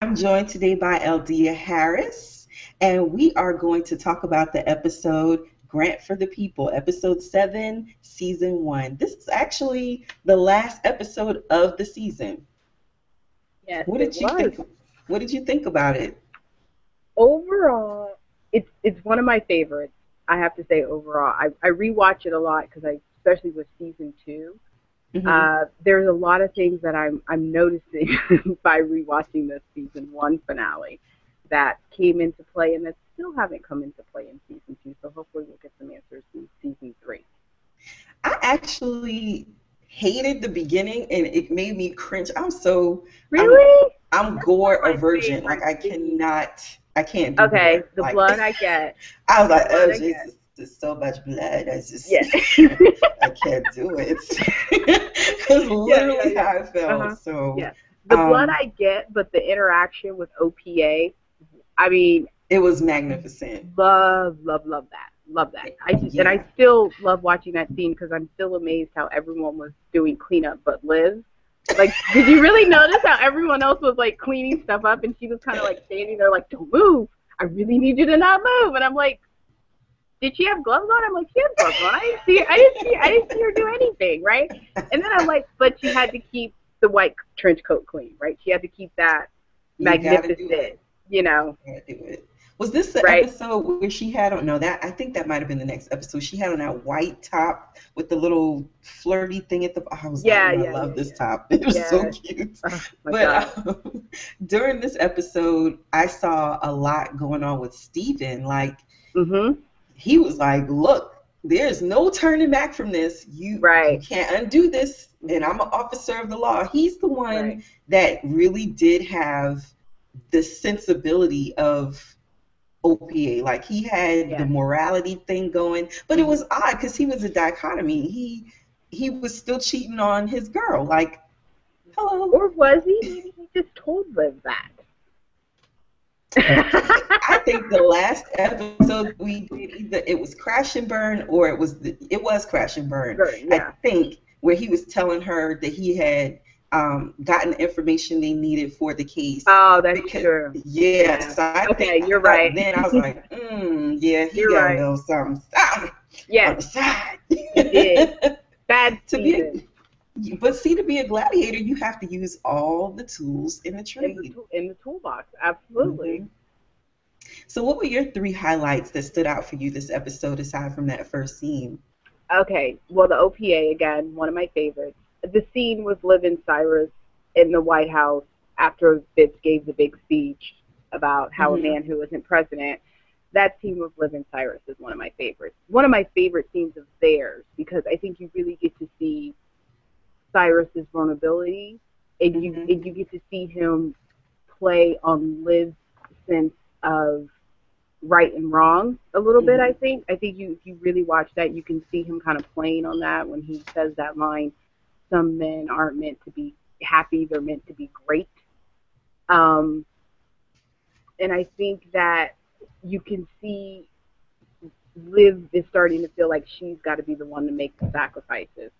I'm joined today by Eldia Harris, and we are going to talk about the episode Grant for the People, episode 7, season 1. This is actually the last episode of the season. Yes, What it did you was. think? What did you think about it? Overall, it's one of my favorites. I have to say, overall, I rewatch it a lot because especially with season two, Hmm. there's a lot of things that I'm noticing by rewatching this season one finale that came into play and that still haven't come into play in season two. So hopefully we'll get some answers in season three. I actually hated the beginning, and it made me cringe. I'm Really? I'm That's one gore of my aversion. Like favorite I scenes. cannot, I can't do Okay, gore. the Like blood I get. I was The like, blood oh I get. Jesus, there's so much blood. I just Yeah. I can't do it. It's Yeah, yeah, literally yeah. how I felt. Uh-huh. So Yeah. The blood um, I get, but the interaction with OPA, I mean, it was magnificent. love that. Love that. I Yeah, still love watching that scene because I'm still amazed how everyone was doing cleanup but Liz. Like, did you really notice how everyone else was like cleaning stuff up and she was kind of like standing there like, don't move. I really need you to not move. And I'm like, did she have gloves on? I'm like, she had gloves on. I didn't see her do anything, right? And then I'm like, but she had to keep the white trench coat clean, right? She had to keep that you gotta do magnificent, it. you know, You gotta do it. Was this the right? episode where she had on? No, that I think that might have been the next episode. She had on that white top with the little flirty thing at the. I was like, Yeah, oh, I yeah, love yeah, this yeah. top. It was so Yeah. cute. Oh my God. But during this episode, I saw a lot going on with Steven. Like Mhm. he was like, "Look, there's no turning back from this. You Right. can't undo this, and Mhm. I'm an officer of the law." He's the Right. one that really did have the sensibility of OPA. Like he had the Yes. morality thing going, but it Mhm. was odd because he was a dichotomy. He was still cheating on his girl. Like, hello. Or was he? Maybe he just told Liv that. I think the last episode we did, either it was Crash and Burn or it was Crash and Burn. Burn, I yeah. think where he was telling her that he had gotten the information they needed for the case. Oh, that's Because true. Yeah. yes, Okay, I you're thought right. then I was like, yeah, he You're got a right. little something on Yes, the side. he did. Bad to be Steven. but see, to be a gladiator, you have to use all the tools in the trade. In the toolbox. Hmm. Absolutely. So, what were your three highlights that stood out for you this episode aside from that first scene? Okay. Well, the OPA again, one of my favorites. The scene with Liv and Cyrus in the White House after Fitz gave the big speech about how a Hmm. man who isn't president. That scene with Liv and Cyrus is one of my favorites. One of my favorite scenes of theirs because I think you really get to see Cyrus's vulnerability, and Hmm. you get to see him play on Liv's sense of right and wrong a little bit. Hmm. I think you if you really watch that, you can see him kind of playing on that when he says that line. Some men aren't meant to be happy; they're meant to be great. Um, and I think that you can see Liv is starting to feel like she's got to be the one to make the sacrifices.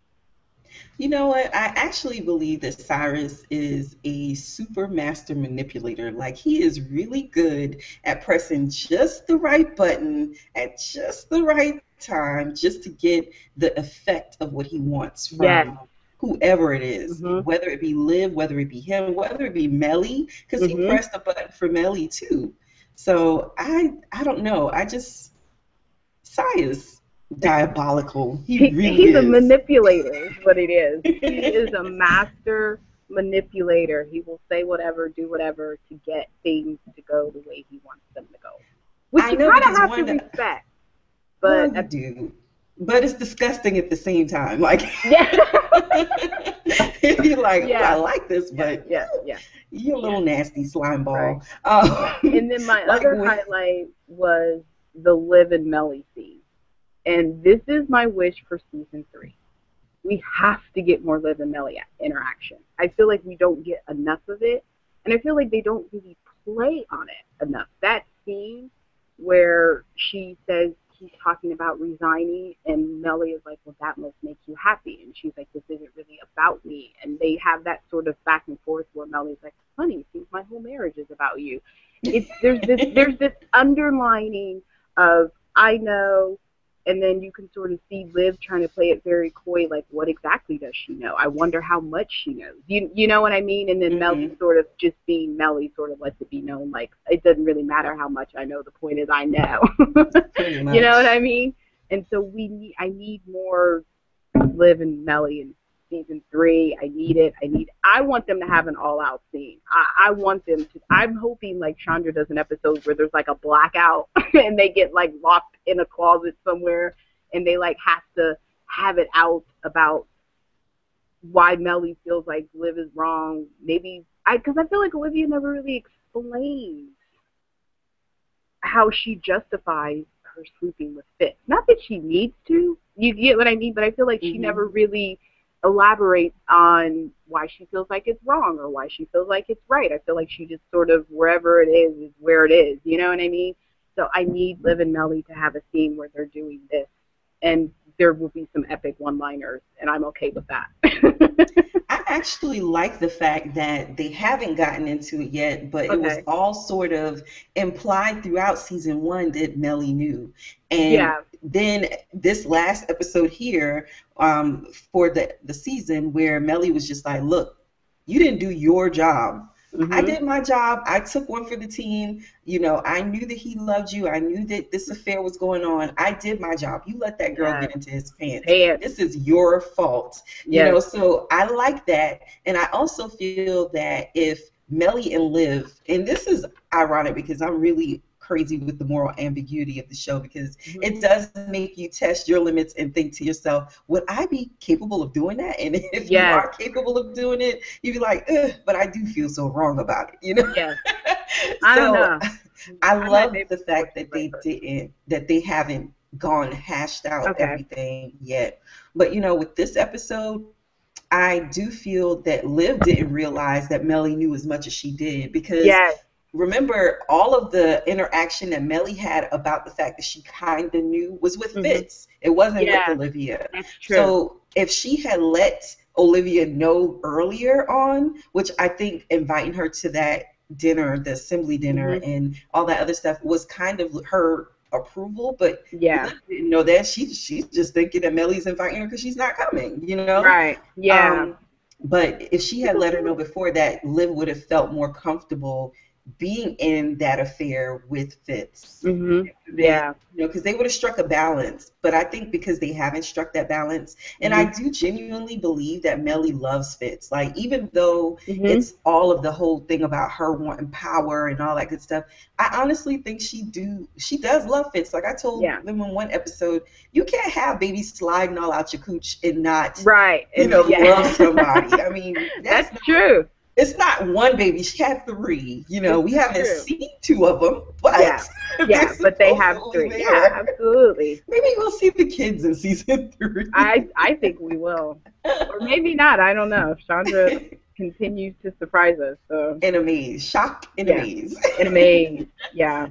You know what? I actually believe that Cyrus is a super master manipulator. Like, he is really good at pressing just the right button at just the right time just to get the effect of what he wants Yes. from whoever it is, Mhm. whether it be Liv, whether it be him, whether it be Melly, because he Mhm. pressed the button for Melly too. So I don't know. I just Cyrus diabolical. He really He's a is. manipulator is what it is. He is a master manipulator. He will say whatever, do whatever to get things to go the way he wants them to go, which I you know kind of because have to one, respect. well, But you do, but it's disgusting at the same time. Like yeah, you're like, oh, I yeah, like this, yeah, but yeah, yeah, you're a yeah, little nasty slime right. ball. And then my Like other when, highlight was the Liv and Melly scene, and this is my wish for season three. We have to get more Liv and Melly interaction. I feel like we don't get enough of it, and I feel like they don't really play on it enough. That scene where she says he's talking about resigning, and Melly is like, well, that must make you happy. And she's like, this isn't really about me. And they have that sort of back and forth where Melly's like, honey, it seems my whole marriage is about you. There's this underlining of I know, and then you can sort of see Liv trying to play it very coy, like what exactly does she know? I wonder how much she knows. You know what I mean? And then Melly sort of just being Melly sort of lets it be known, like it doesn't really matter how much I know. The point is I know. Pretty much. You know what I mean? And so I need more Liv and Melly in season 3. I need it. I want them to have an all-out scene. I want them to. I'm hoping like Shonda does an episode where there's like a blackout and they get like locked in a closet somewhere and they like have to have it out about why Melly feels like Liv is wrong. Maybe because I feel like Olivia never really explains how she justifies her sleeping with Fitz. Not that she needs to. You get what I mean? But I feel like she never really elaborates on why she feels like it's wrong or why she feels like it's right. I feel like she just sort of wherever it is where it is. You know what I mean? So I need Liv and Melly to have a scene where they're doing this, and there will be some epic one-liners, and I'm okay with that. I actually like the fact that they haven't gotten into it yet, but it was all sort of implied throughout season 1 that Melly knew. And then this last episode here for the season where Melly was just like, look, you didn't do your job. I did my job. I took one for the team. You know, I knew that he loved you. I knew that this affair was going on. I did my job. You let that girl get into his pants. This is your fault. You know, so I like that. And I also feel that if Melly and Liv, and this is ironic because I'm really crazy with the moral ambiguity of the show because it does make you test your limits and think to yourself, would I be capable of doing that? And if you are capable of doing it, you'd be like, ugh, but I do feel so wrong about it, you know? I don't know. I love the fact that they haven't gone hashed out everything yet. But you know, with this episode, I do feel that Liv didn't realize that Melly knew as much as she did because remember, all of the interaction that Melly had about the fact that she kind of knew was with Fitz. It wasn't with Olivia. That's true. So if she had let Olivia know earlier on, which I think inviting her to that dinner, the assembly dinner, and all that other stuff was kind of her approval, but Liv didn't know that. She's just thinking that Melly's inviting her because she's not coming, you know? Right, but if she had let her know before that, Liv would have felt more comfortable being in that affair with Fitz. You know, because they would have struck a balance. But I think because they haven't struck that balance, and I do genuinely believe that Melly loves Fitz. Like, even though it's all of the whole thing about her wanting power and all that good stuff, I honestly think she does love Fitz. Like I told them in one episode, you can't have babies sliding all out your cooch and not, you know, love somebody. I mean, that's true. It's not one baby. She had 3. You know, we haven't seen 2 of them, but but they have 3. There. Yeah, absolutely. Maybe we'll see the kids in season 3. I think we will, or maybe not. I don't know. If Shonda continues to surprise us, so in a maze, shock in a maze, in a maze. Yeah.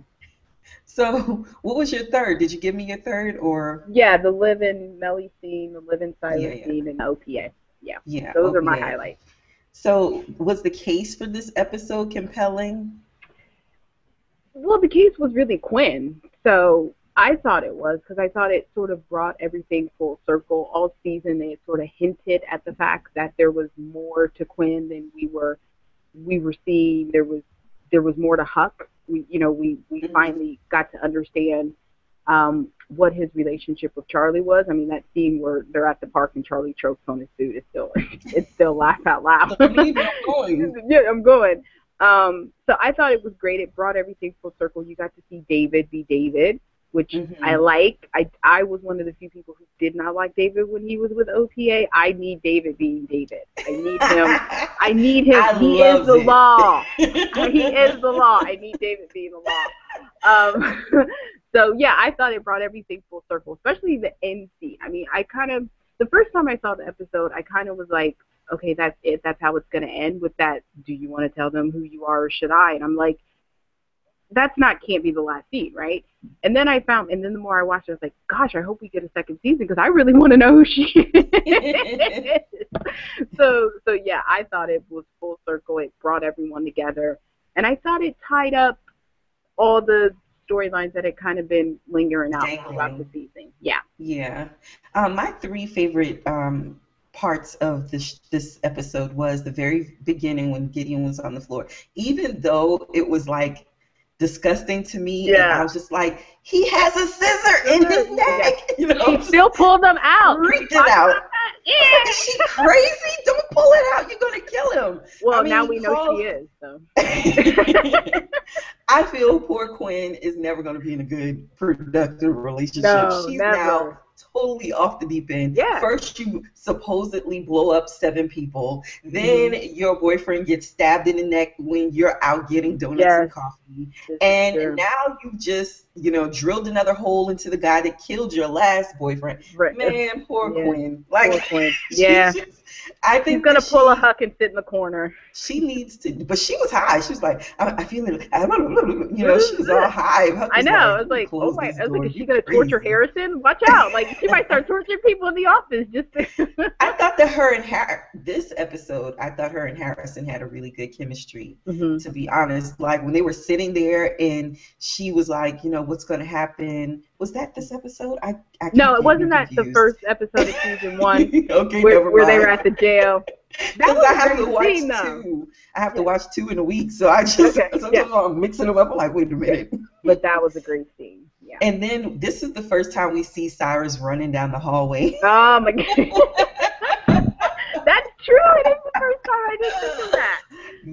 So, what was your third? Did you give me your third, or the Liv and Melly scene, the Liv and Silas scene, and the OPA. Yeah. Those are my highlights. So, was the case for this episode compelling? Well, the case was really Quinn. So I thought it was, because I thought it sort of brought everything full circle. All season they had sort of hinted at the fact that there was more to Quinn than we were seeing. There was more to Huck. We finally got to understand what his relationship with Charlie was. I mean, that scene where they're at the park and Charlie chokes on his suit is still laugh out loud. I'm going. So I thought it was great. It brought everything full circle. You got to see David be David, which I like. I was one of the few people who did not like David when he was with OPA. I need David being David. I need him. I need him. He is the law. He is the law. I need David being the law. So yeah, I thought it brought everything full circle, especially the end scene. I mean, the first time I saw the episode, I kind of was like, okay, that's it. That's how it's going to end with that. Do you want to tell them who you are or should I? And I'm like, that's not can't be the last scene, right? And then and then the more I watched, I was like, gosh, I hope we get a second season because I really want to know who she is. So yeah, I thought it was full circle. It brought everyone together, and I thought it tied up all the storylines that had kind of been lingering out throughout the Dangling. season. Yeah. Yeah. My three favorite parts of this episode was the very beginning when Gideon was on the floor. Even though it was like disgusting to me, and I Yeah. was just like, he has a scissor in his neck. You know, She still pulled them out. freaked it out. Yeah. Is she crazy? Don't pull it out. You're gonna kill him. Well, I mean, now he we know calls. she is. So. I feel poor Quinn is never going to be in a good, productive relationship. No, She's now never. totally off the deep end. Yeah. First, you supposedly blow up 7 people. Then Mhm. your boyfriend gets stabbed in the neck when you're out getting donuts Yes. and coffee. This is And true. now you just, drilled another hole into the guy that killed your last boyfriend. Right. Man, poor Yeah. Quinn. Like, Poor Quinn. Yeah. I She's think gonna that pull a Huck and sit in the corner. she needs to, but she was high. She was like, I feel it. She was all high. Huck I was know. I was "You like, oh close my! this I was door. like, is she You gonna torture crazy." Harrison? Watch out! Like she might start torturing people in the office just to. I thought that this episode, I thought her and Harrison had a really good chemistry, Mhm. to be honest. Like when they were sitting there and she was like, what's going to happen? Was that this episode? I keep No, it getting wasn't them that the confused. first episode of season 1 Okay, where never they mind. were at the jail. That Because was I a have to great watch scene, though. 2. I have to Yeah. watch 2 in a week. So I just, Okay, sometimes yeah. I'm mixing them up. I'm like, wait a minute. But that was a great scene. Yeah. And then this is the first time we see Cyrus running down the hallway. Oh my god. That's true. It is the first time I didn't think of that.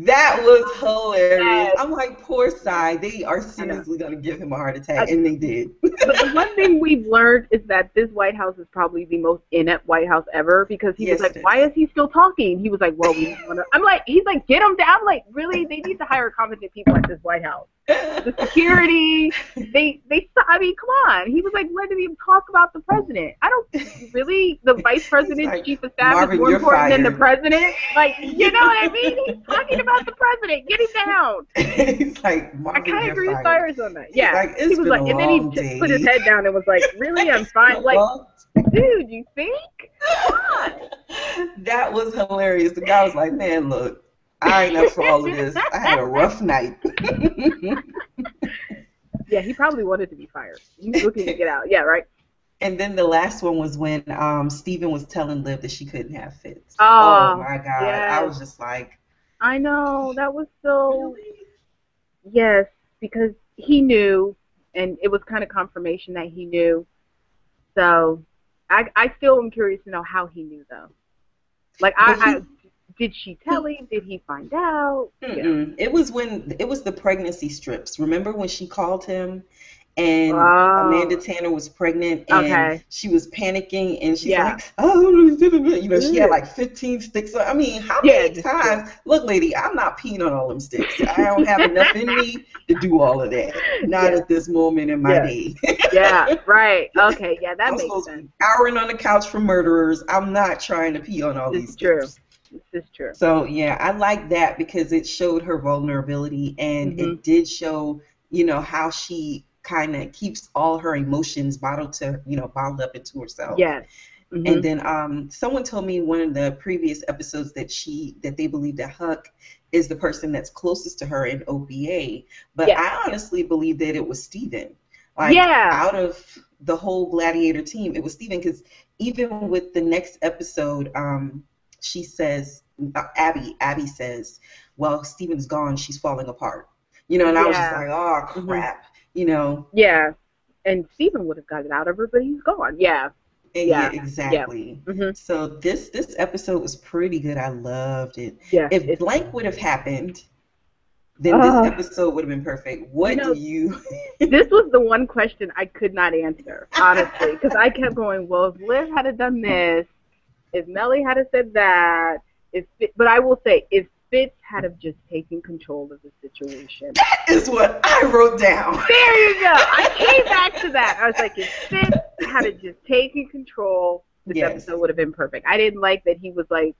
That was hilarious. Yes. I'm like, poor Cy. They are seriously going to give him a heart attack. I- And they did. But the one thing we've learned is that this White House is probably the most inept White House ever because he Yes, was like, it why is. is he still talking? He was like, well, we want to. I'm like, he's like, get him down. I'm like, really? They need to hire competent people at this White House. The security, I mean, come on. He was like letting him talk about the president. I don't really. The vice president, like, chief of staff Marvin, is more you're important than the fired. president. Like, you know what I mean? He's talking about the president. Get him down. He's like, I Marvin, kind of you're agree with fired. Cyrus on that. Yeah. like, it's he was been like, a and then he long just day. put his head down and was like, really? I'm fine. Like, dude, you think? Come on. That was hilarious. The guy was like, man, look, I ain't up for all of this. I had a rough night. Yeah, he probably wanted to be fired. He was looking to get out. Yeah, right? And then the last one was when Steven was telling Liv that she couldn't have Fitz. Oh, Oh my God. yes. I was just like, I know. That was so... really? Yes, because he knew, and it was kind of confirmation that he knew. So I still am curious to know how he knew, though. Like, did she tell him? Did he find out? Yeah. It was the pregnancy strips. Remember when she called him and Oh. Amanda Tanner was pregnant and Okay. she was panicking and she's Yeah. like, oh, she had like 15 sticks. I mean, how many times? Look, lady, I'm not peeing on all them sticks. I don't have enough in me to do all of that. Not at this moment in my day. Yeah, right. Okay, yeah, that I'm makes supposed to sense. be cowering on the couch for murderers. I'm not trying to pee on all This these is true. sticks. This is true. So yeah, I like that because it showed her vulnerability and it did show, how she kind of keeps all her emotions bottled up into herself. Yes. Mm-hmm. And then someone told me one of the previous episodes that they believe that Huck is the person that's closest to her in OPA, but I honestly believe that it was Steven. Like out of the whole Gladiator team, it was Steven because even with the next episode, she says, Abby says, well, Steven's gone, she's falling apart. And I was just like, oh, crap, Yeah, and Steven would have got it out of her, but he's gone. Yeah, exactly. Yeah. Mm-hmm. So this episode was pretty good. I loved it. Yeah, if blank would have happened, then this episode would have been perfect. What do you... This was the one question I could not answer, honestly, because I kept going, well, if Liv had have done this, if Melly had have said that, but I will say, if Fitz had have just taken control of the situation. That is what I wrote down. There you go. I came back to that. I was like, if Fitz had have just taken control, this episode would have been perfect. I didn't like that he was like,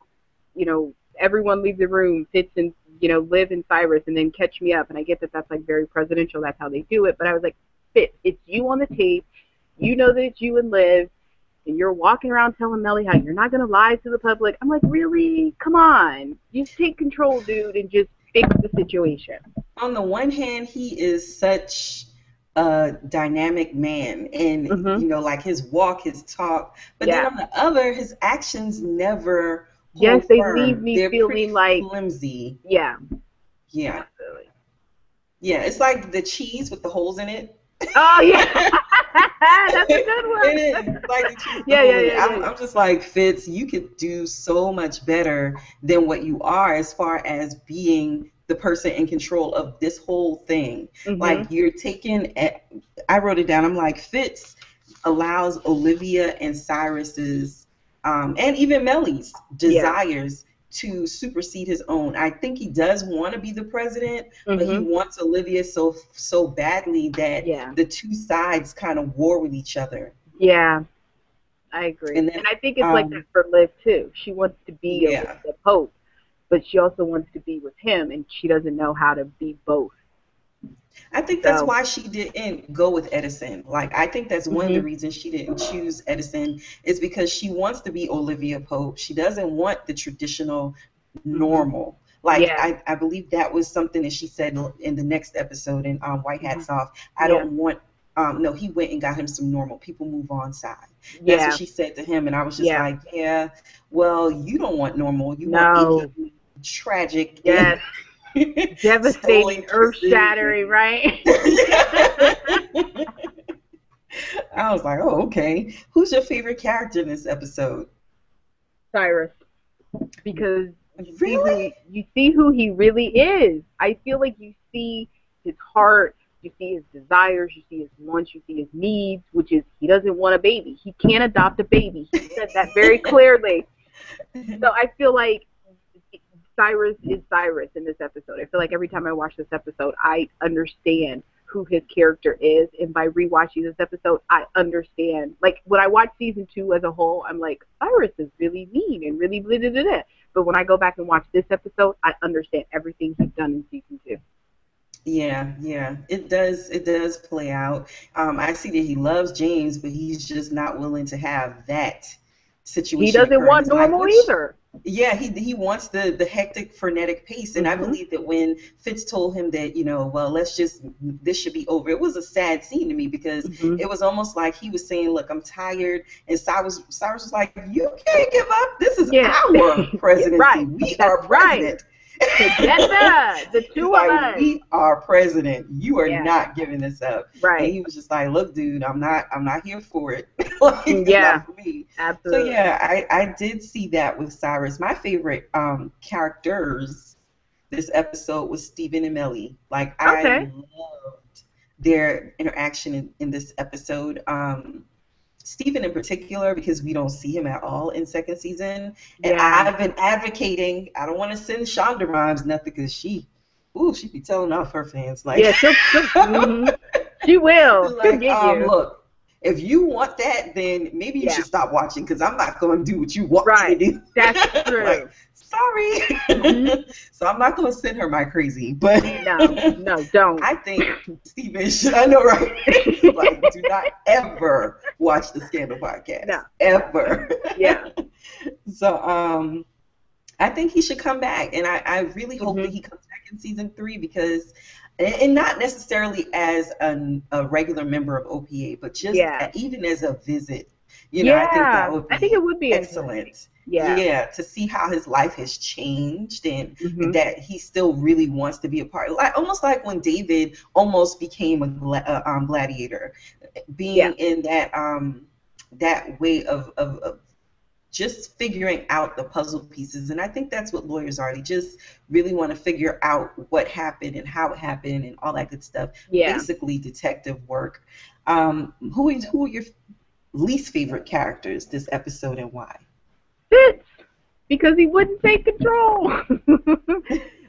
everyone leave the room, Fitz and, Liv and Cyrus, and then catch me up. And I get that that's like very presidential. That's how they do it. But I was like, Fitz, it's you on the tape. You know that it's you and Liv. And you're walking around telling Melly how you're not going to lie to the public. I'm like, really? Come on. Just take control, dude, and just fix the situation. On the one hand, he is such a dynamic man, and like his walk, his talk. But then on the other, his actions never hold they firm. leave me They're feeling like flimsy. Yeah. Absolutely. Yeah, it's like the cheese with the holes in it. Oh yeah. That's a good one. It is like the cheese. Yeah. I'm just like, Fitz, you could do so much better than what you are as far as being the person in control of this whole thing. Like, you're taking, I wrote it down, I'm like, Fitz allows Olivia and Cyrus's, and even Melly's desires to supersede his own. I think he does want to be the president, but he wants Olivia so badly that the two sides kind of war with each other. Yeah, I agree. And I think it's like that for Liv too. She wants to be the Pope, but she also wants to be with him, and she doesn't know how to be both. I think that's why she didn't go with Edison. Like, I think that's one of the reasons she didn't choose Edison, is because she wants to be Olivia Pope. She doesn't want the traditional normal. Like, I believe that was something that she said in the next episode in White Hats Off. I don't want, no, he went and got him some normal. People move on side. That's what she said to him. And I was just like, well, you don't want normal. You want idiot, tragic. Yes. Devastating, earth-shattering, right? I was like, oh, okay. Who's your favorite character in this episode? Cyrus. Because you see who he really is. I feel like you see his heart, you see his desires, you see his wants, you see his needs, which is he doesn't want a baby. He can't adopt a baby. He said that very clearly. So I feel like Cyrus is Cyrus in this episode. I feel like every time I watch this episode, I understand who his character is. And by rewatching this episode, I understand. Like, when I watch season 2 as a whole, I'm like, Cyrus is really mean and really blah, blah, blah, blah. But when I go back and watch this episode, I understand everything he's done in season 2. Yeah, it does play out. I see that he loves James, but he's just not willing to have that situation. He doesn't want normal either. Yeah, he wants the hectic, frenetic pace. And I believe that when Fitz told him that, well, this should be over, it was a sad scene to me, because it was almost like he was saying, look, I'm tired. And Cyrus was like, you can't give up. This is our presidency. Right. We are president. Together, the two of us. We are president. You are not giving this up. Right. And he was just like, look, dude, I'm not here for it. It's not for me. Absolutely. So I did see that with Cyrus. My favorite characters this episode was Stephen and Melly. Like, I loved their interaction in this episode. Stephen in particular, because we don't see him at all in second season. And I've been advocating, I don't want to send Shonda Rhimes nothing, because she be telling off her fans. Like, she will. Like, she'll get you. Look, if you want that, then maybe you should stop watching, because I'm not going to do what you want me to do. That's true. Like, sorry. So I'm not going to send her my crazy. But no, don't. I think Stephen should. I know, right? Like, do not ever watch the Scandal podcast. No. Ever. Yeah. So I think he should come back. And I really hope that he comes back in season 3, because, and not necessarily as a regular member of OPA, but just even as a visit. I think that would be it would be excellent. Yeah, to see how his life has changed, and that he still really wants to be a part. Like, almost like when David almost became a gladiator, being in that way of just figuring out the puzzle pieces. And I think that's what lawyers are. They just really want to figure out what happened and how it happened and all that good stuff. Basically, detective work. Who are your least favorite characters this episode, and why? Fitz, because he wouldn't take control.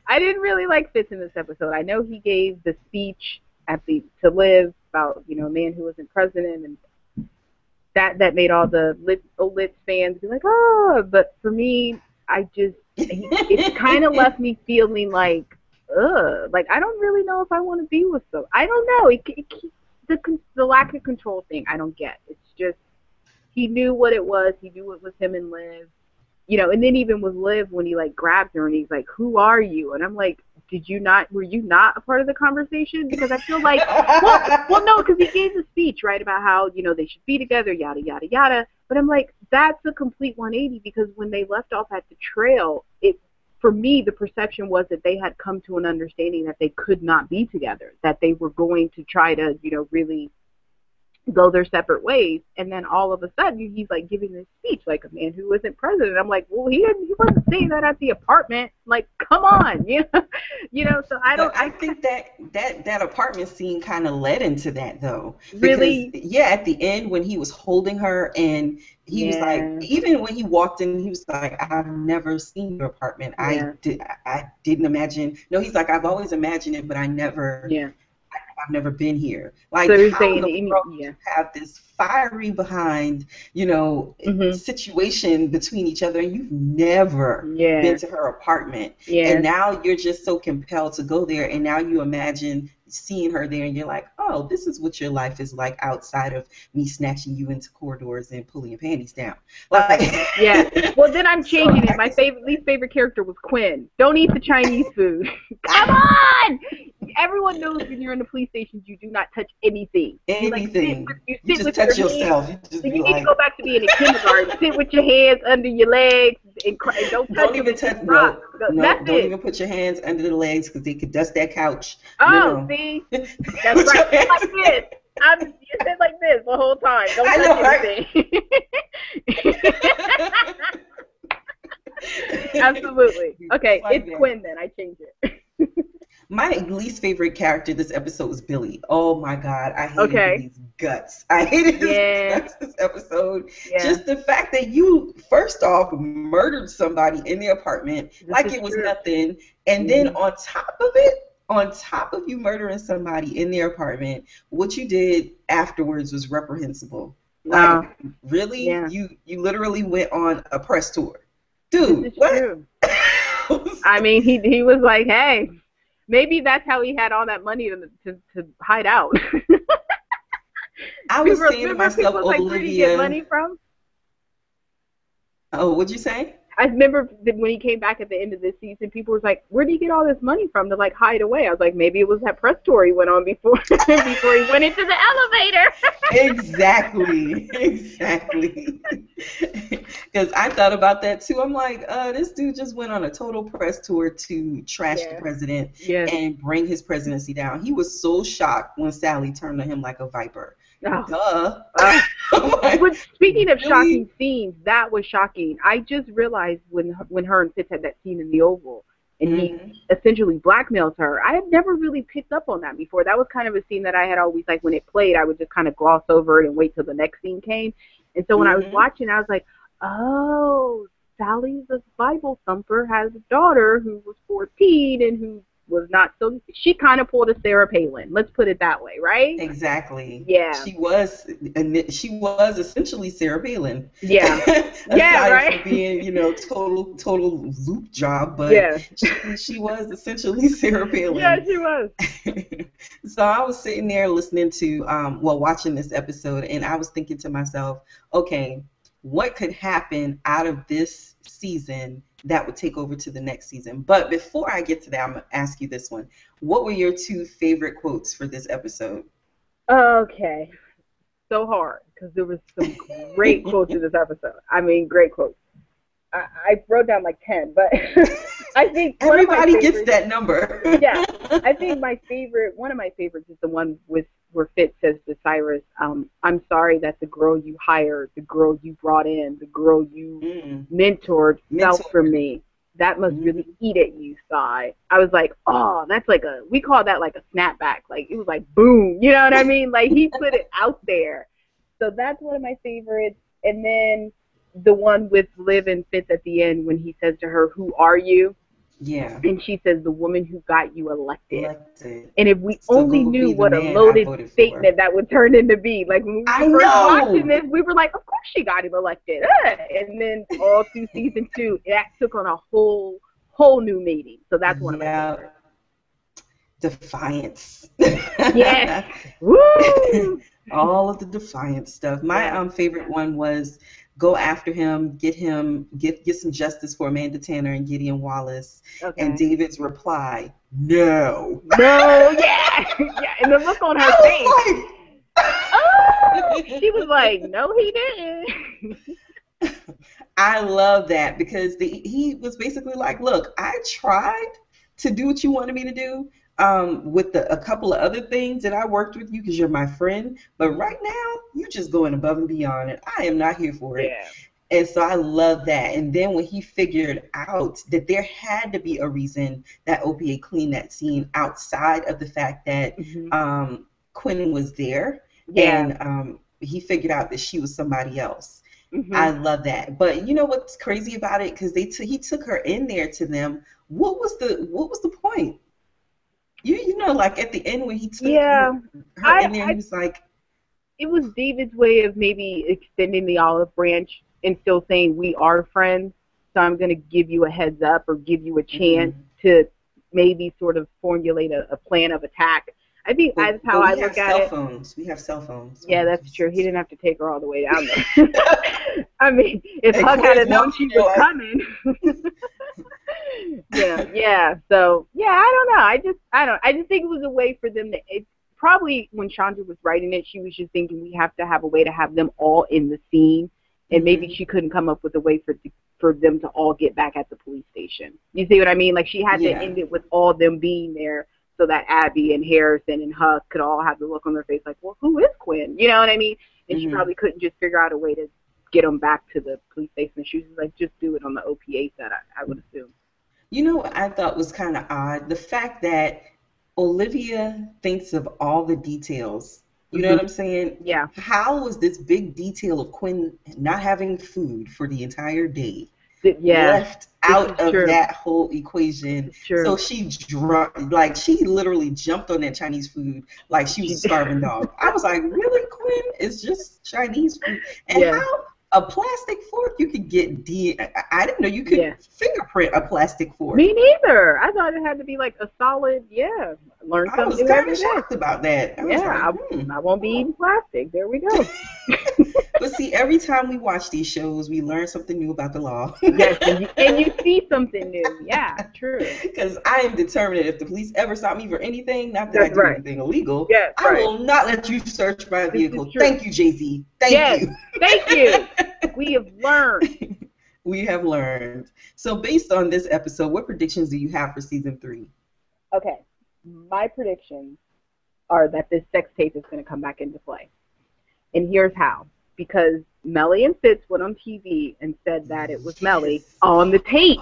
I didn't really like Fitz in this episode. I know he gave the speech to Liv about, a man who wasn't president, and that made all the Lit fans be like, oh. But for me, it kind of left me feeling like, ugh, like I don't really know if I want to be with them. I don't know. The lack of control thing, I don't get. It's just he knew what it was. He knew it was him and Liv. You know, and then even with Liv, when he like grabs her and he's like, "Who are you?" And I'm like, were you not a part of the conversation? Because I feel like, well, no, because he gave the speech, right, about how, you know, they should be together, yada, yada, yada. But I'm like, that's a complete 180, because when they left off at the trail, for me, the perception was that they had come to an understanding that they could not be together, that they were going to try to, you know, really go their separate ways. And then all of a sudden he's like giving this speech like a man who isn't president. I'm like, well, he wasn't saying that at the apartment. Like, come on, so I think that apartment scene kind of led into that, though. Really? Because yeah, at the end when he was holding her and he was like, even when he walked in, he was like, I've never seen your apartment. I didn't imagine. No, he's like, I've always imagined it, but I've never been here. Like, so how in the world do you have this fiery behind, situation between each other, and you've never been to her apartment, and now you're just so compelled to go there, and now you imagine seeing her there, and you're like, oh, this is what your life is like outside of me snatching you into corridors and pulling your panties down. Like, Well, then I'm changing it. My least favorite character was Quinn. Don't eat the Chinese food. Come on! Everyone knows when you're in the police stations, you do not touch anything. Anything. You just with touch your yourself. Hands. You need to go back to being in kindergarten. Sit with your hands under your legs and don't touch. Don't even touch. No, don't even put your hands under the legs, because they could dust that couch. Oh, see, that's right. Like this. You sit like this the whole time. Don't touch anything. Absolutely. Okay, it's Quinn then. I changed it. My least favorite character this episode was Billy. Oh my God, I hated Billy's guts. I hated his guts this episode. Yeah. Just the fact that you, first off, murdered somebody in the apartment like it was nothing, and then on top of it, on top of you murdering somebody in their apartment, what you did afterwards was reprehensible. Wow. Like, really? Yeah. You literally went on a press tour. Dude, what? True. I mean, he was like, hey, maybe that's how he had all that money to hide out. I was saying to myself, Olivia. Like, where did he get money from? Oh, what'd you say? I remember when he came back at the end of this season, people were like, where did he get all this money from to, like, hide away? I was like, maybe it was that press tour he went on before he went into the elevator. Exactly. Because I thought about that, too. I'm like, this dude just went on a total press tour to trash the president and bring his presidency down. He was so shocked when Sally turned on him like a viper. Duh. But speaking of shocking scenes, that was shocking. I just realized when her and Fitz had that scene in the Oval, and he essentially blackmails her. I had never really picked up on that before. That was kind of a scene that I had always, like, when it played, I would just kind of gloss over it and wait till the next scene came. And so when I was watching, I was like, oh, Sally's a Bible thumper, has a daughter who was 14 and who was not so. She kind of pulled a Sarah Palin. Let's put it that way, right? Exactly. Yeah. She was essentially Sarah Palin. Yeah. Aside right. from being, total loop job, but she was essentially Sarah Palin. Yeah, she was. So I was sitting there listening to, watching this episode, and I was thinking to myself, okay, what could happen out of this season that would take over to the next season? But before I get to that, I'm going to ask you this one. What were your 2 favorite quotes for this episode? Okay. So hard, because there was some great quotes in this episode. I mean, great quotes. I wrote down like 10, but I think everybody gets that number. Yeah. I think one of my favorites is the one where Fitz says to Cyrus, I'm sorry that the girl you hired, the girl you brought in, the girl you mentored fell for me. That must really eat at you, Cy. I was like, oh, that's like we call that like a snapback. Like, it was like, boom. You know what I mean? Like, he put it out there. So that's one of my favorites. And then the one with Liv and Fitz at the end when he says to her, who are you? Yeah. And she says, the woman who got you elected. Elected. And if we So only go knew be the what a man I loaded voted for. statement that would turn into be. Like, when we I were first watching know. this, we were like, of course she got him elected. And then all through season 2, that took on a whole new meaning. So that's one of my Yeah. favorites. Defiance. Yes. Woo! All of the defiance stuff. My Yeah. favorite one was go after him, get some justice for Amanda Tanner and Gideon Wallace. And Okay. David's reply, no. No, yeah. Yeah. And the look on her face. Oh, she was like, no, he didn't. I love that because he was basically like, look, I tried to do what you wanted me to do with a couple of other things that I worked with you because you're my friend. But right now, you're just going above and beyond, and I am not here for it. Yeah. And so I love that. And then when he figured out that there had to be a reason that OPA cleaned that scene outside of the fact that Quinn was there, Yeah. and he figured out that she was somebody else. I Mm-hmm. love that. But you know what's crazy about it? Because he took her in there to them. What was the point? You know, like at the end when he took Yeah. her in there, he was like, It was David's way of maybe extending the olive branch and still saying we are friends. So I'm going to give you a heads up or give you a chance mm-hmm. to maybe sort of formulate a plan of attack. I think that's how But I we have look at cell it. phones. We have cell phones. Yeah, that's true. He didn't have to take her all the way down there. I mean, if And Huck had known she was like, coming. yeah. So yeah, I just think it was a way for them to. Probably when Shonda was writing it, she was just thinking we have to have a way to have them all in the scene, and maybe she couldn't come up with a way for them to all get back at the police station. You see what I mean? Like she had to end it with all them being there, so that Abby and Harrison and Huck could all have the look on their face like, well, who is Quinn? You know what I mean? And she probably couldn't just figure out a way to get them back to the police station. She was like, just do it on the OPA set, I would assume. You know what I thought was kind of odd? The fact that Olivia thinks of all the details. You know what I'm saying? Yeah. How was this big detail of Quinn not having food for the entire day left out of that whole equation? So she she literally jumped on that Chinese food like she was a starving dog. I was like, really, Quinn? It's just Chinese food? And how a plastic fork you could get I didn't know you could fingerprint a plastic fork. Me neither. I thought it had to be like a solid, learn something. I was kind of shocked about that. I won't be eating plastic. There we go. But see, every time we watch these shows, we learn something new about the law. Yes, and you see something new. Yeah, true. Because I am determined that if the police ever stop me for anything, not that I do anything illegal, I will not let you search my vehicle. Thank you, Jay-Z. Thank you. Thank you. We have learned. We have learned. So based on this episode, what predictions do you have for season 3? Okay. My predictions are that this sex tape is going to come back into play. And here's how. Because Melly and Fitz went on TV and said that it was Melly on the tape.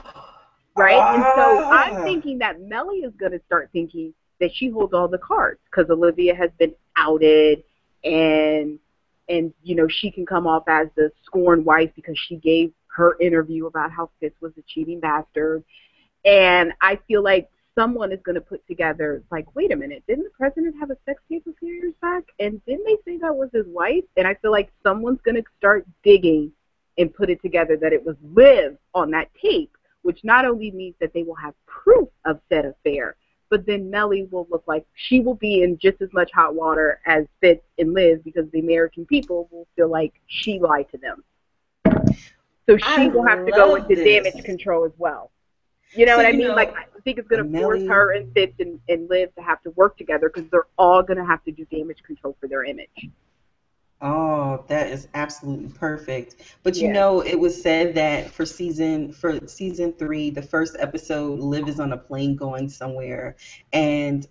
Right? And so I'm thinking that Melly is going to start thinking that she holds all the cards because Olivia has been outed and you know, she can come off as the scorned wife because she gave her interview about how Fitz was a cheating bastard. And I feel like someone is going to put together, like, wait a minute, didn't the president have a sex tape a few years back? And didn't they say that was his wife? And I feel like someone's going to start digging and put it together that it was Liv on that tape, which not only means that they will have proof of said affair, but then Melly will look like she will be in just as much hot water as Fitz and Liz because the American people will feel like she lied to them. So she will have to go into damage control as well. You know what I mean? Like, I think it's going to force her and Fitz and Liv to have to work together because they're all going to have to do damage control for their image. Oh, that is absolutely perfect. But you know, it was said that for season 3, the first episode, Liv is on a plane going somewhere, and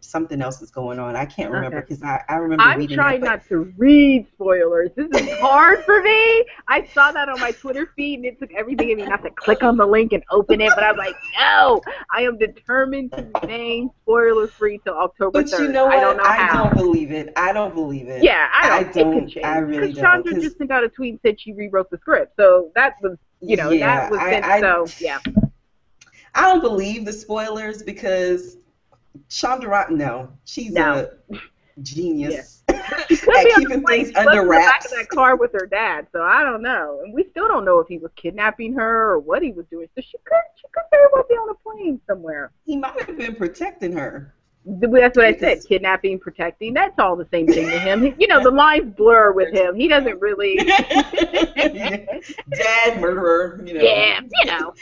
something else is going on. I can't remember because I remember reading that. I'm trying not to read spoilers. This is hard for me. I saw that on my Twitter feed, and it took everything in me not to click on the link and open it. But I was like, no, I am determined to remain spoiler-free till October 3rd. But you know what? I don't know how. I don't believe it. I don't believe it. Yeah, I don't. I really don't. Chandra just sent out a tweet and said she rewrote the script, so that was, you know, that was so. I don't believe the spoilers because Shonda Rhimes, no, she's No. a Yeah. genius But she could at be on the keeping plane. things She was under in the back of wraps. that car with her dad, so I don't know. And we still don't know if he was kidnapping her or what he was doing. So she could very well be on a plane somewhere. He might have been protecting her That's what I said. because Kidnapping, protecting, that's all the same thing to him. You know, the lines blur with him. He doesn't really. yeah. Dad, murderer, Yeah, you know.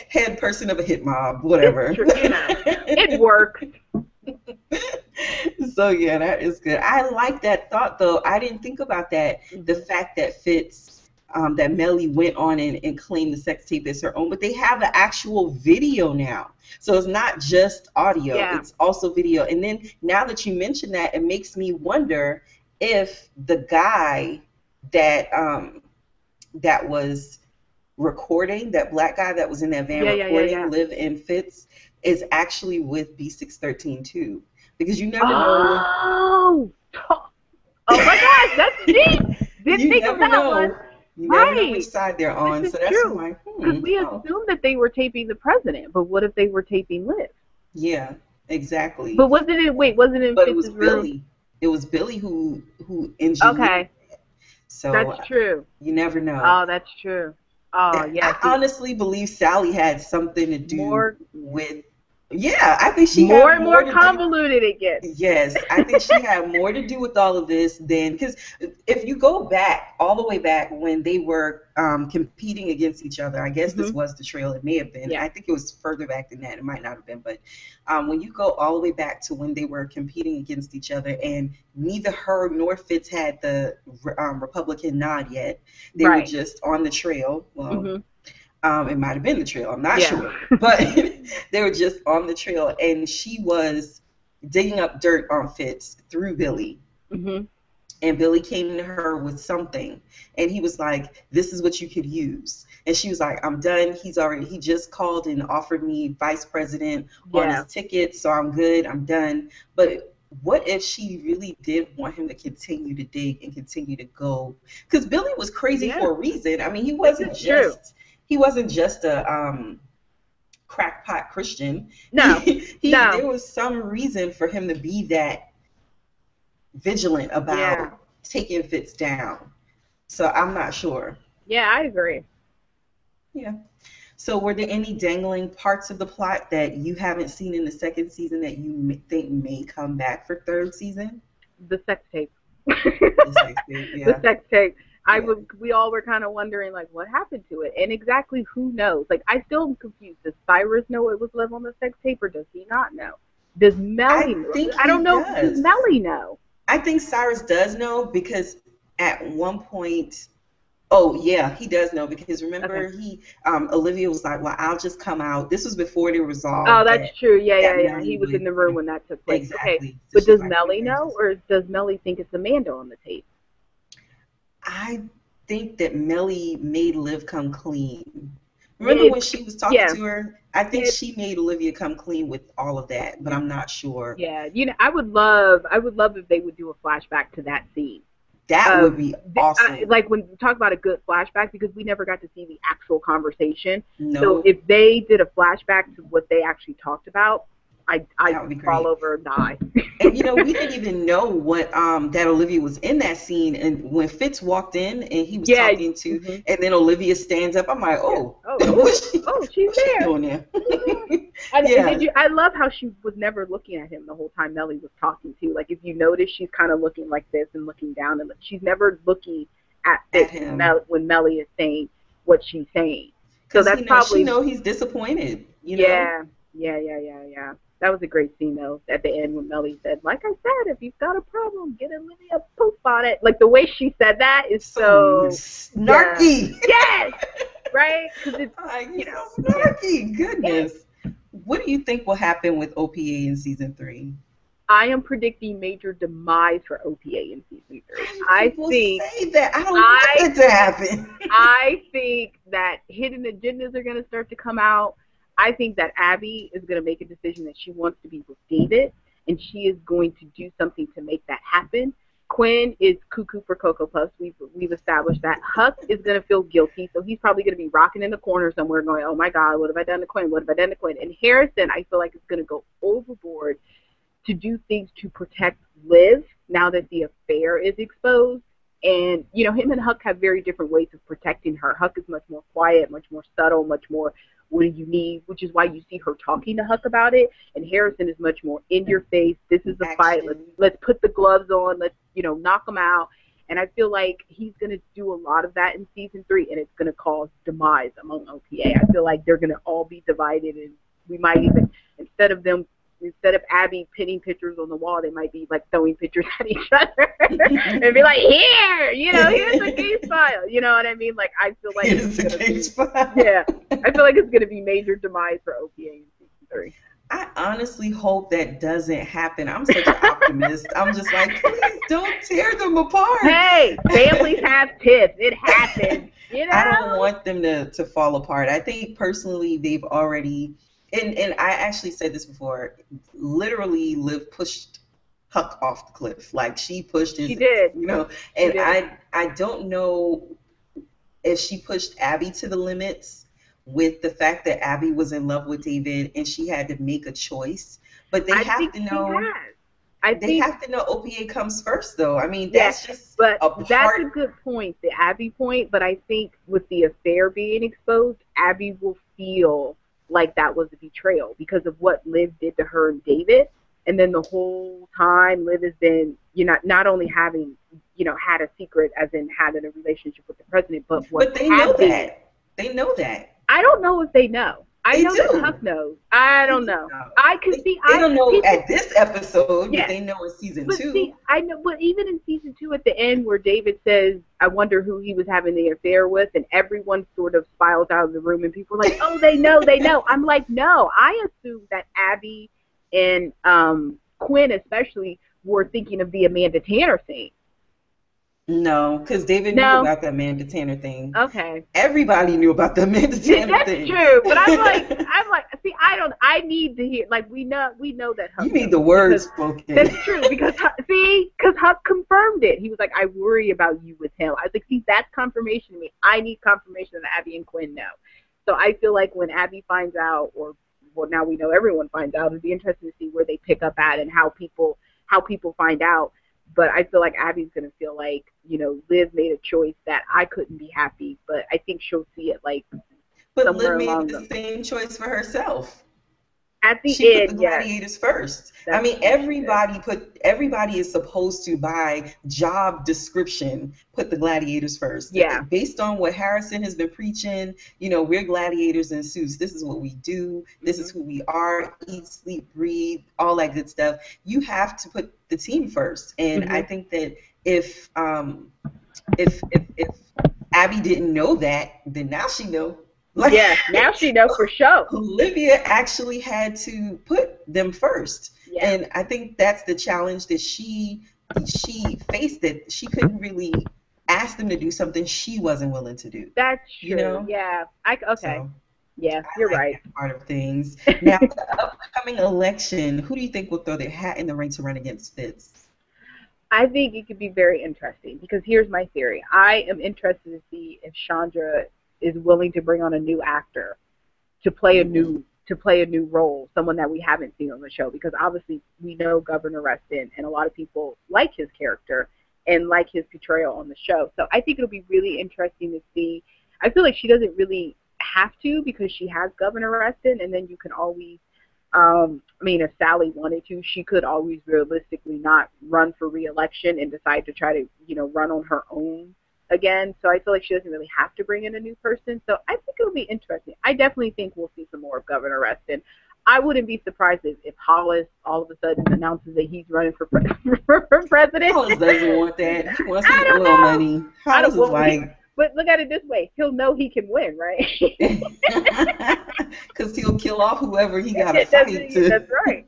head person of a hit mob, It's whatever. true, you know. It works. So yeah, that is good. I like that thought though. I didn't think about that. The Mm-hmm. fact that that Melly went on and claimed the sex tape as her own, but they have an actual video now. So it's not just audio, Yeah. it's also video. And then now that you mention that, it makes me wonder if the guy that was recording, that black guy that was in that van recording Yeah. Live in Fitz, is actually with B613 too. Because you never know. Oh, oh my gosh, that's deep. Didn't You think of never that one. know. You never know which Right. side they're This on. is So that's true. why, Because we oh, assumed that they were taping the president, but what if they were taping Liv? yeah, exactly. But wasn't it in But it was Fitz's room? Billy. It was Billy who engineered Okay, it. So that's true. you never know. Oh, that's true. Oh, yeah, I see, honestly believe Sally had something to do more, with. Yeah, I think she more had and more more to do. convoluted it gets. Yes, I think she had more to do with all of this than because if you go back all the way back when they were competing against each other, I guess this Hmm. was the trail. It may have been. Yeah, I think it was further back than that. It might not have been, but when you go all the way back to when they were competing against each other, and neither her nor Fitz had the Republican nod yet. They were right. just on the trail. Well, Hmm. it might have been the trail. I'm not Yeah. sure, but they were just on the trail, and she was digging up dirt on Fitz through Billy. Hmm. And Billy came to her with something, and he was like, "This is what you could use." And she was like, "I'm done. He just called and offered me vice president on his Yeah. ticket, so I'm good. I'm done." But what if she really did want him to continue to dig and continue to go? Because Billy was crazy Yeah. for a reason. I mean, This is true. he wasn't just a crackpot Christian. No. No. There was some reason for him to be that vigilant Yeah. about taking Fitz down. So I'm not sure. Yeah, I agree. Yeah. So were there any dangling parts of the plot that you haven't seen in the second season that you think may come back for third season? The sex tape. The sex tape, The yeah. sex tape. Yeah. We all were kind of wondering like what happened to it, and exactly who knows. Like I still am confused. Does Cyrus know it was Liv on the sex tape, or does he not know? Does Melly I know? think I he don't know. Does does. Melly know? I think Cyrus does know because at one point, oh yeah, he does know because Okay. remember Olivia was like, "Well, I'll just come out." This was before they Oh, resolved that's true. Yeah, that yeah, yeah. Melly He was in would, the room when that took place. Okay, exactly. So but she's does like, Melly "Okay, know, or does Melly think it's Amanda on the tape? I think that Melly made Liv come clean. Yeah, Remember when she was talking yeah, to her? I think yeah, she made Olivia come clean with all of that, but I'm not sure. yeah. You know, I would love if they would do a flashback to that scene. That would be awesome. Like when we talk about a good flashback, because we never got to see the actual conversation. So No, if they did a flashback to what they actually talked about, I'd that would be fall great. over and die. And we didn't even know what that Olivia was in that scene. And when Fitz walked in and he was Yeah. talking to, Hmm. and then Olivia stands up, I'm like, Yeah. oh, Oh, she's what's she there. doing there? And Yeah, I love how she was never looking at him the whole time Melly was talking to. Like if you notice, she's kind of looking like this and looking down, and she's never looking at at Fitz him when Melly is saying what she's saying. So because that's she probably. know he's disappointed. Yeah, yeah. That was a great scene though. At the end when Melly said, "Like I said, if you've got a problem, get Olivia Pope on it." Like the way she said that is So so. Yeah. snarky. Yes. Right. Because it's Like, you he's know. so Yeah. snarky. Yes. Goodness. What do you think will happen with OPA in season 3? I am predicting major demise for OPA in season 3. Why do people say that? I don't I want that to happen. I think that hidden agendas are going to start to come out. I think that Abby is going to make a decision that she wants to be with David, and she is going to do something to make that happen. Quinn is cuckoo for Cocoa Puffs. We've established that. Huck is gonna feel guilty, so he's probably gonna be rocking in the corner somewhere, going, "Oh my God, what have I done to Quinn? What have I done to Quinn?" And Harrison, I feel like, is gonna go overboard to do things to protect Liv now that the affair is exposed. And, him and Huck have very different ways of protecting her. Huck is much more quiet, much more subtle, much more what do you need, which is why you see her talking to Huck about it. And Harrison is much more in your face. This is a fight. Let's put the gloves on. Let's, knock them out. And I feel like he's going to do a lot of that in season 3, and it's going to cause demise among OPA. I feel like they're going to all be divided, and we might even, instead of Abby pinning pictures on the wall, they might be like throwing pictures at each other and be like, here's the case file. You know what I mean? Like, I feel like here's the case file. Yeah, I feel like it's going to be major demise for OPA in season 3. I honestly hope that doesn't happen. I'm such an optimist. I'm just like, please don't tear them apart. Hey, families have tips. It happens. I don't want them to fall apart. I think personally they've already, and I actually said this before, literally Liv pushed Huck off the cliff. Like, she pushed his, she did. And I don't know if she pushed Abby to the limits with the fact that Abby was in love with David and she had to make a choice. But they have to know OPA comes first, though. I mean, that's just that's a good point, the Abby point. But I think with the affair being exposed, Abby will feel like that was a betrayal because of what Liv did to her and David. And then the whole time Liv has been, not only having, had a secret, as in having a relationship with the president, but they know that. They know that. I don't know if they know. I know that Huck knows. I don't know. I can see. They don't know at this episode, but they know in season 2. See, I know, but even in season 2, at the end, where David says, "I wonder who he was having the affair with," and everyone sort of spirals out of the room, and people are like, "Oh, they know, they know." I'm like, no. I assume that Abby and Quinn, especially, were thinking of the Amanda Tanner scene. No, because David knew about the Amanda Tanner thing. Okay. Everybody knew about the Amanda Tanner thing. That's true, but I'm like, see, I need to hear, like, we know that Huck. You need the words spoken. That's true, because Huck confirmed it. He was like, "I worry about you with him." I was like, see, that's confirmation to me. I need confirmation that Abby and Quinn know. So I feel like when Abby finds out, now we know everyone finds out, it'd be interesting to see where they pick up at and how people find out. But I feel like Abby's going to feel like, Liv made a choice that I couldn't be happy, but I think she'll see it like but Liv made the same choice for herself. At the she end, put the gladiators first. I mean, everybody is supposed to, by job description, put the gladiators first. Yeah. Based on what Harrison has been preaching, we're gladiators in suits. This is what we do. This is who we are. Eat, sleep, breathe, all that good stuff. You have to put the team first. And I think that if Abby didn't know that, then now she knows. Now she knows for sure. Olivia actually had to put them first. Yeah. And I think that's the challenge that she faced, that she couldn't really ask them to do something she wasn't willing to do. That's true. Yeah. You're right. That part of things. Now, the upcoming election, who do you think will throw their hat in the ring to run against Fitz? I think it could be very interesting, because here's my theory. I am interested to see if Shonda is willing to bring on a new actor to play a new role, someone that we haven't seen on the show, because obviously we know Governor Reston, and a lot of people like his character and like his portrayal on the show. So I think it'll be really interesting to see. I feel like she doesn't really have to, because she has Governor Reston, and then you can always if Sally wanted to, she could always realistically not run for re-election and decide to try to run on her own again. So I feel like she doesn't really have to bring in a new person. So I think it'll be interesting. I definitely think we'll see some more of Governor Reston. I wouldn't be surprised if Hollis all of a sudden announces that he's running for president. Hollis doesn't want that. He wants to get a little money. Hollis is like... But look at it this way. He'll know he can win, right? Because he'll kill off whoever he got to fight to. That's right.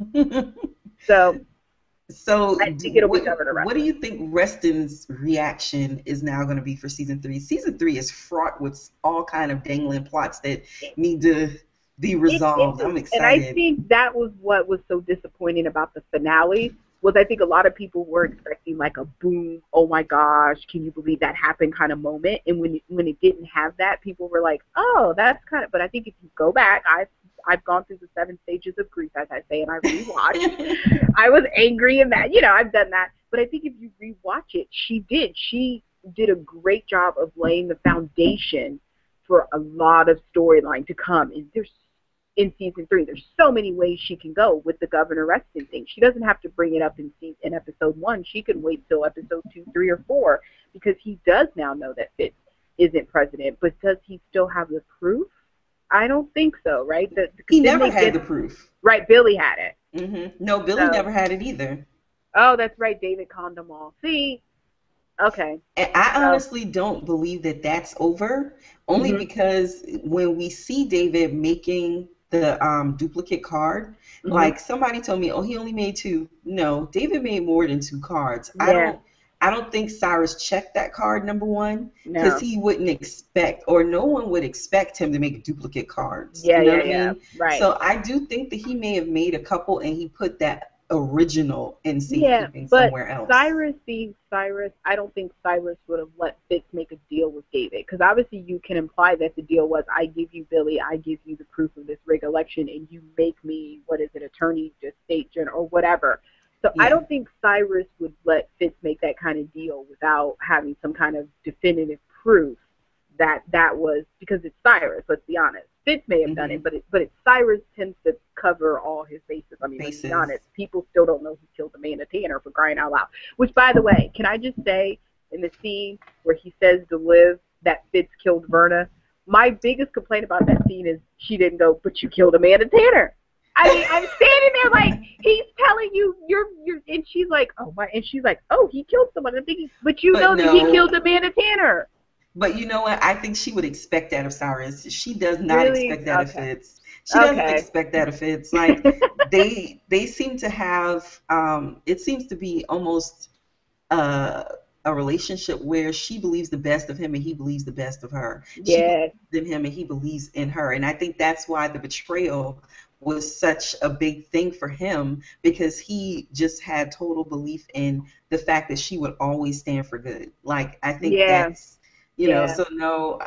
So I think it'll be Governor Reston. What do you think Reston's reaction is now going to be for season 3? Season 3 is fraught with all kind of dangling plots that need to be resolved. I'm excited. And I think that was what was so disappointing about the finale, was I think a lot of people were expecting like a boom, oh my gosh, can you believe that happened kind of moment. And when it didn't have that, people were like, oh, that's kind of. But I think if you go back, I've gone through the 7 stages of grief, as I say, and I rewatched. I was angry and mad, I've done that. But I think if you rewatch it, she did a great job of laying the foundation for a lot of storyline to come. And there's in season 3, there's so many ways she can go with the governor arresting thing. She doesn't have to bring it up in episode 1. She can wait till episode 2, 3, or 4 because he does now know that Fitz isn't president. But does he still have the proof? I don't think so, right? He never had the proof. Right, Billy had it. Mm-hmm. No, Billy never had it either. Oh, that's right. David conned them all. See? Okay. And I honestly don't believe that that's over, only because when we see David making the duplicate card, like somebody told me, oh, he only made 2. No, David made more than 2 cards. Yeah. I don't think Cyrus checked that card, number one, because he wouldn't expect, or no one would expect him to make duplicate cards. Yeah, you know what I mean? Right. So I do think that he may have made a couple and he put that original in safekeeping somewhere else. Cyrus, I don't think Cyrus would have let Fitz make a deal with David, because obviously you can imply that the deal was, I give you Billy, I give you the proof of this rig election, and you make me, attorney, just state general, or whatever. So I don't think Cyrus would let Fitz make that kind of deal without having some kind of definitive proof that was, because it's Cyrus, let's be honest. Fitz may have done it, but it's Cyrus tends to cover all his bases. I mean, let's be honest, people still don't know he killed Amanda Tanner, for crying out loud. Which, by the way, can I just say, in the scene where he says to Liv that Fitz killed Verna, my biggest complaint about that scene is she didn't go, but you killed Amanda Tanner. I mean, I'm standing there like, he's telling you you're, and she's like, oh my, and she's like, oh, he killed someone. I'm thinking, but know that he killed Amanda Tanner. But you know what? I think she would expect that of Cyrus. She does not expect that of Fitz. She doesn't expect that of Fitz. Like they seem to have. It seems to be almost a relationship where she believes the best of him and he believes the best of her. She believes in him and he believes in her. And I think that's why the betrayal was such a big thing for him, because he just had total belief in the fact that she would always stand for good. Like I think that's. You know, so no,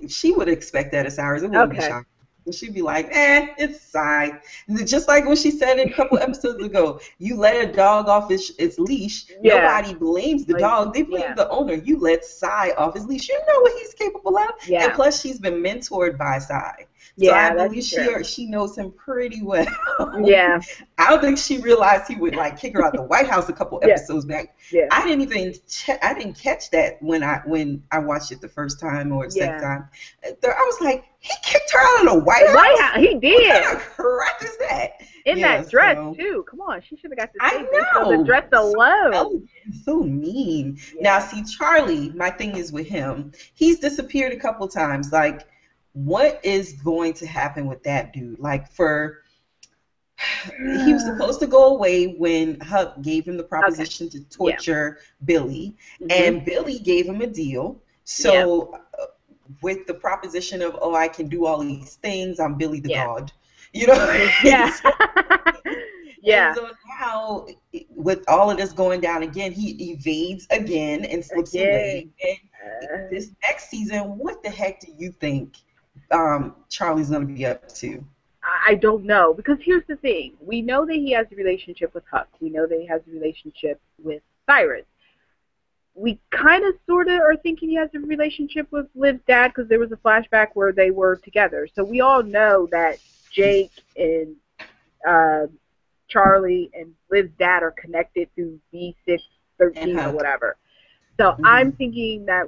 she would expect that of Cyrus. It wouldn't be shocking. She'd be like, it's Cy. Just like when she said it a couple episodes ago, you let a dog off its leash. Nobody blames the dog. They blame the owner. You let Cy off his leash. You know what he's capable of. And plus, she's been mentored by Cy. So I believe she knows him pretty well. I don't think she realized he would like kick her out the White House a couple episodes back. I didn't catch that when I watched it the first time or the second time. I was like, he kicked her out of the White House. He did. What kind of crap is that? In that dress too. Come on, she should have got the the dress alone. So mean. Now see, Charlie, my thing is with him. He's disappeared a couple times. Like, what is going to happen with that dude? Like, he was supposed to go away when Huck gave him the proposition to torture Billy, and Billy gave him a deal. So with the proposition of, oh, I can do all these things, I'm Billy the God. You know? And so now, with all of this going down again, he evades again and slips away. And this next season, what the heck do you think Charlie's going to be up to? I don't know, because here's the thing. We know that he has a relationship with Huck. We know that he has a relationship with Cyrus. We kind of sort of are thinking he has a relationship with Liv's dad, because there was a flashback where they were together. So we all know that Jake and Charlie and Liv's dad are connected through B613 or whatever. So I'm thinking that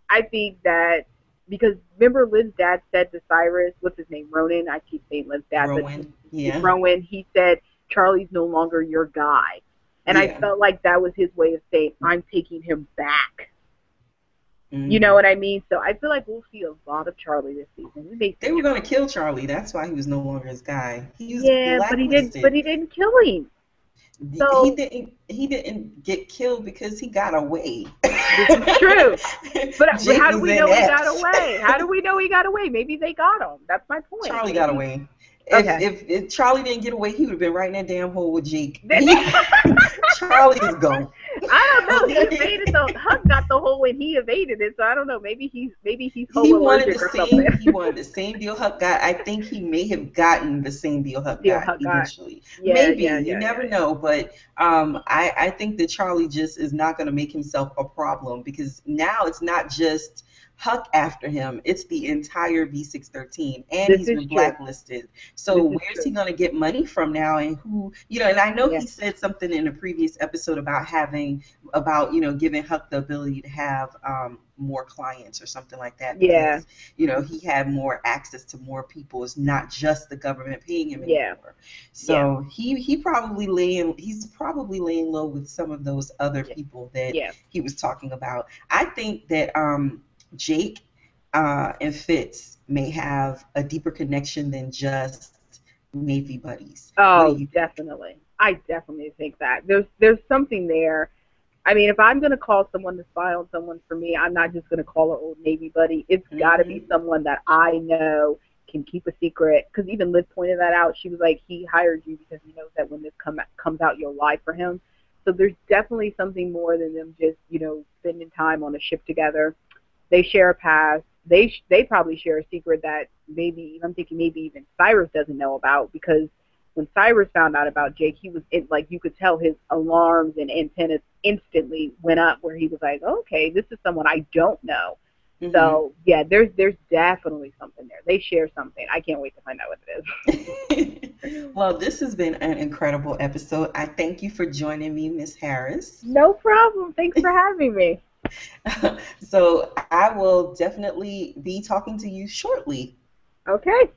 I think that, because remember Liv's dad said to Cyrus, what's his name, Ronan? I keep saying Liv's dad. Rowan, Rowan, he said, Charlie's no longer your guy. And I felt like that was his way of saying, I'm taking him back. You know what I mean? So I feel like we'll see a lot of Charlie this season. They were going to kill Charlie. That's why he was no longer his guy. He was but he didn't kill him. So, he didn't get killed because he got away. This is true. But how do we know he got away? How do we know he got away? Maybe they got him. That's my point. Charlie got away. If Charlie didn't get away, he would have been right in that damn hole with Jake. Charlie is gone. I don't know. He evaded the Huck got the hole and he evaded it, so I don't know. Maybe he's hole He wanted the allergic or something. same. He wanted the same deal Huck got. I think he may have gotten the same deal Huck Deal got Huck got. eventually. Yeah, Maybe yeah, you yeah, never yeah, know, but I think that Charlie just is not going to make himself a problem because now it's not just Huck after him; it's the entire V613, and this he's is been true. blacklisted. So This is where's he true. going to get money from now? And who, and I know Yeah, he said something in a previous episode about giving Huck the ability to have more clients or something like that yeah, because he had more access to more people. It's not just the government paying him yeah, anymore. yeah, So he's probably laying low with some of those other yeah, people that yeah. he was talking about. I think that Jake and Fitz may have a deeper connection than just Navy buddies. What do Oh, you think? definitely. I definitely think that there's something there. I mean, if I'm gonna call someone to spy on someone, for me, I'm not just gonna call an old Navy buddy. It's got to be Hmm. someone that I know can keep a secret. Because even Liz pointed that out. She was like, he hired you because he knows that when this comes out, you'll lie for him. So there's definitely something more than them just spending time on a ship together. They share a past. They probably share a secret that maybe I'm thinking maybe even Cyrus doesn't know about, because when Cyrus found out about Jake, he was like you could tell his alarms and antennas instantly went up, where he was like, okay, this is someone I don't know. Hmm. So yeah, there's definitely something there. They share something. I can't wait to find out what it is. Well, this has been an incredible episode. I thank you for joining me, Miss Harris. No problem. Thanks for having me. So I will definitely be talking to you shortly. Okay.